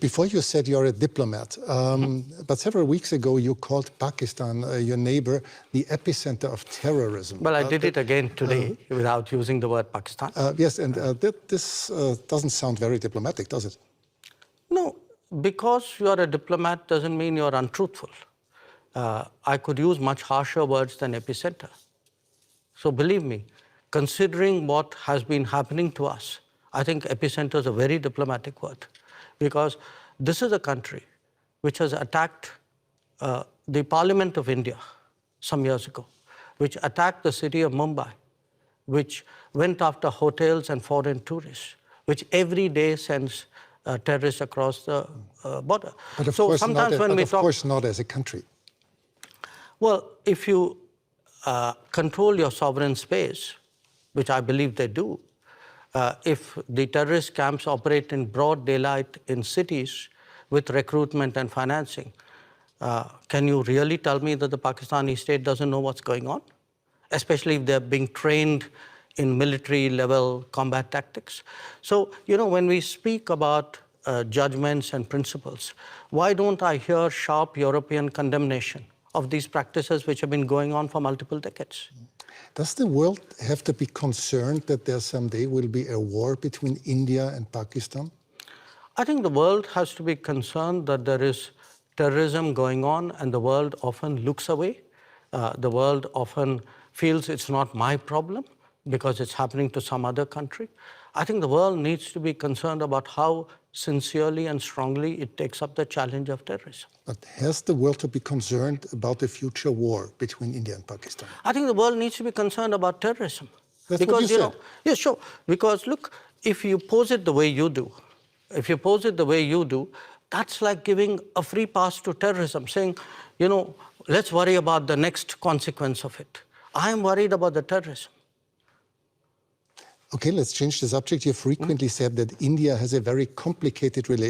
Before you said you're a diplomat, but several weeks ago you called Pakistan, your neighbor, the epicenter of terrorism. Well, I did it again today without using the word Pakistan. Yes, and this doesn't sound very diplomatic, does it? No, because you're a diplomat doesn't mean you're untruthful. I could use much harsher words than epicenter. So believe me, considering what has been happening to us, I think epicenter is a very diplomatic word, because this is a country which has attacked the Parliament of India some years ago, which attacked the city of Mumbai, which went after hotels and foreign tourists, which every day sends terrorists across the border. But of so course sometimes not, when we of talk, course not as a country. Well, if you control your sovereign space, which I believe they do, if the terrorist camps operate in broad daylight in cities with recruitment and financing, can you really tell me that the Pakistani state doesn't know what's going on? Especially if they're being trained in military-level combat tactics. So, when we speak about judgments and principles, why don't I hear sharp European condemnation of these practices which have been going on for multiple decades? Does the world have to be concerned that there someday will be a war between India and Pakistan? I think the world has to be concerned that there is terrorism going on, and the world often looks away. The world often feels it's not my problem because it's happening to some other country. I think the world needs to be concerned about how sincerely and strongly it takes up the challenge of terrorism. But has the world to be concerned about the future war between India and Pakistan? I think the world needs to be concerned about terrorism. That's because, what you said. Yeah, sure. Because look, if you pose it the way you do, that's like giving a free pass to terrorism, saying, let's worry about the next consequence of it. I am worried about the terrorism. Okay, let's change the subject. You frequently said that India has a very complicated relationship